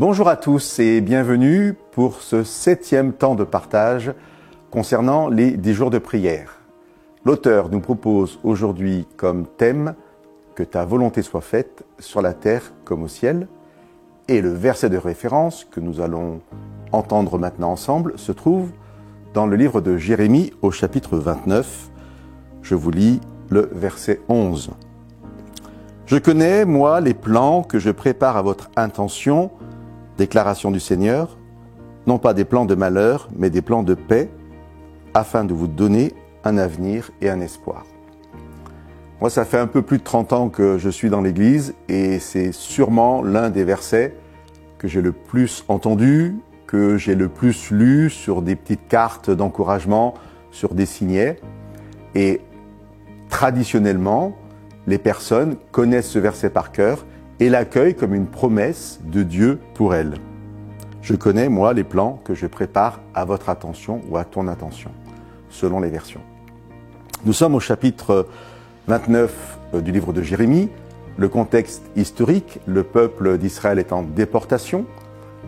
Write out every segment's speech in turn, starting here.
Bonjour à tous et bienvenue pour ce 7e temps de partage concernant les 10 jours de prière. L'auteur nous propose aujourd'hui comme thème « Que ta volonté soit faite sur la terre comme au ciel » et le verset de référence que nous allons entendre maintenant ensemble se trouve dans le livre de Jérémie au chapitre 29. Je vous lis le verset 11. « Je connais, moi, les plans que je prépare à votre intention, déclaration du Seigneur, non pas des plans de malheur, mais des plans de paix, afin de vous donner un avenir et un espoir. » Moi, ça fait un peu plus de 30 ans que je suis dans l'Église et c'est sûrement l'un des versets que j'ai le plus entendu, que j'ai le plus lu sur des petites cartes d'encouragement, sur des signets. Et traditionnellement, les personnes connaissent ce verset par cœur et l'accueillent comme une promesse de Dieu pour elles. Je connais, moi, les plans que je prépare à votre attention ou à ton attention, selon les versions. Nous sommes au chapitre 29 du livre de Jérémie. Le contexte historique, le peuple d'Israël est en déportation.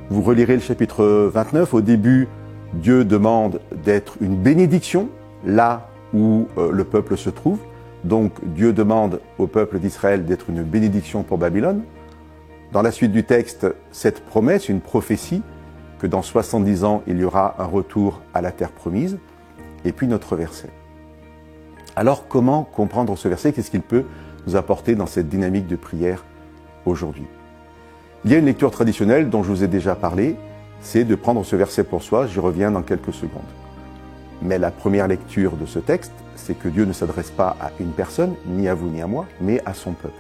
Vous relirez le chapitre 29. Au début, Dieu demande d'être une bénédiction là où le peuple se trouve. Donc Dieu demande au peuple d'Israël d'être une bénédiction pour Babylone. Dans la suite du texte, cette promesse, une prophétie, que dans 70 ans, il y aura un retour à la terre promise. Et puis notre verset. Alors comment comprendre ce verset? Qu'est-ce qu'il peut nous apporter dans cette dynamique de prière aujourd'hui? Il y a une lecture traditionnelle dont je vous ai déjà parlé, c'est de prendre ce verset pour soi, j'y reviens dans quelques secondes. Mais la première lecture de ce texte, c'est que Dieu ne s'adresse pas à une personne, ni à vous ni à moi, mais à son peuple.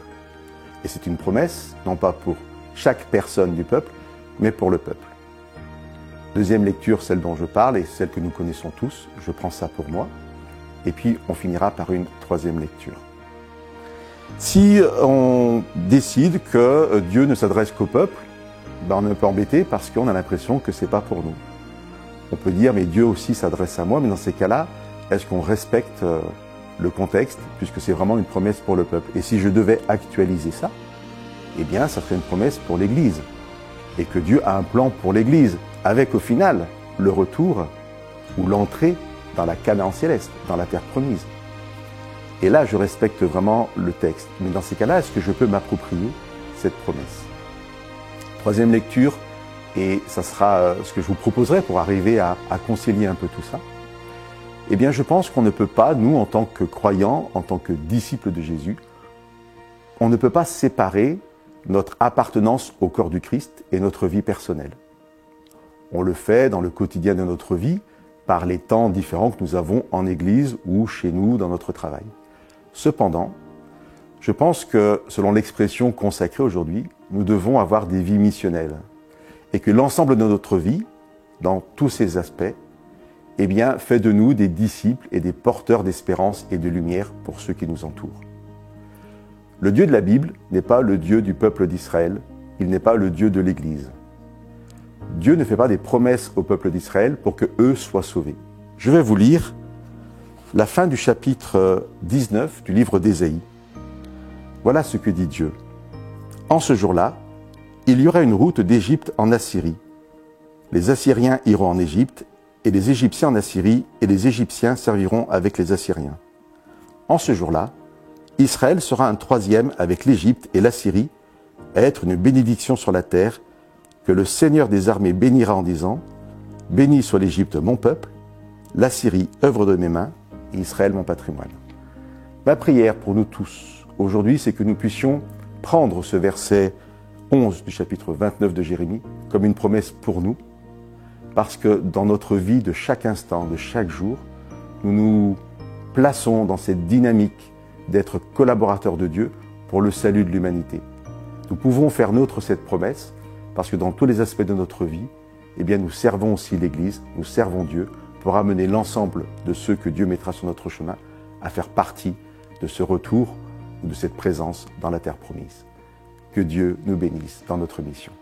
Et c'est une promesse, non pas pour chaque personne du peuple, mais pour le peuple. Deuxième lecture, celle dont je parle, et celle que nous connaissons tous, je prends ça pour moi. Et puis on finira par une troisième lecture. Si on décide que Dieu ne s'adresse qu'au peuple, ben on est un peu embêté parce qu'on a l'impression que c'est pas pour nous. On peut dire, mais Dieu aussi s'adresse à moi, mais dans ces cas-là, est-ce qu'on respecte le contexte, puisque c'est vraiment une promesse pour le peuple? Et si je devais actualiser ça, eh bien, ça serait une promesse pour l'Église. Et que Dieu a un plan pour l'Église, avec au final, le retour ou l'entrée dans la Canaan céleste, dans la terre promise. Et là, je respecte vraiment le texte. Mais dans ces cas-là, est-ce que je peux m'approprier cette promesse? Troisième lecture, et ça sera ce que je vous proposerai pour arriver à concilier un peu tout ça. Eh bien, je pense qu'on ne peut pas, nous, en tant que croyants, en tant que disciples de Jésus, on ne peut pas séparer notre appartenance au corps du Christ et notre vie personnelle. On le fait dans le quotidien de notre vie, par les temps différents que nous avons en Église ou chez nous, dans notre travail. Cependant, je pense que, selon l'expression consacrée aujourd'hui, nous devons avoir des vies missionnelles. Et que l'ensemble de notre vie, dans tous ses aspects, eh bien, fait de nous des disciples et des porteurs d'espérance et de lumière pour ceux qui nous entourent. Le Dieu de la Bible n'est pas le Dieu du peuple d'Israël, il n'est pas le Dieu de l'Église. Dieu ne fait pas des promesses au peuple d'Israël pour que eux soient sauvés. Je vais vous lire la fin du chapitre 19 du livre d'Ésaïe. Voilà ce que dit Dieu. « En ce jour-là, il y aura une route d'Égypte en Assyrie. Les Assyriens iront en Égypte, et les Égyptiens en Assyrie, et les Égyptiens serviront avec les Assyriens. En ce jour-là, Israël sera un troisième avec l'Égypte et l'Assyrie, à être une bénédiction sur la terre, que le Seigneur des armées bénira en disant, « Béni soit l'Égypte mon peuple, l'Assyrie œuvre de mes mains, et Israël mon patrimoine. » Ma prière pour nous tous, aujourd'hui, c'est que nous puissions prendre ce verset 11 du chapitre 29 de Jérémie comme une promesse pour nous, parce que dans notre vie de chaque instant, de chaque jour, nous nous plaçons dans cette dynamique d'être collaborateurs de Dieu pour le salut de l'humanité. Nous pouvons faire nôtre cette promesse parce que dans tous les aspects de notre vie, eh bien, nous servons aussi l'Église, nous servons Dieu pour amener l'ensemble de ceux que Dieu mettra sur notre chemin à faire partie de ce retour ou de cette présence dans la terre promise. Que Dieu nous bénisse dans notre mission.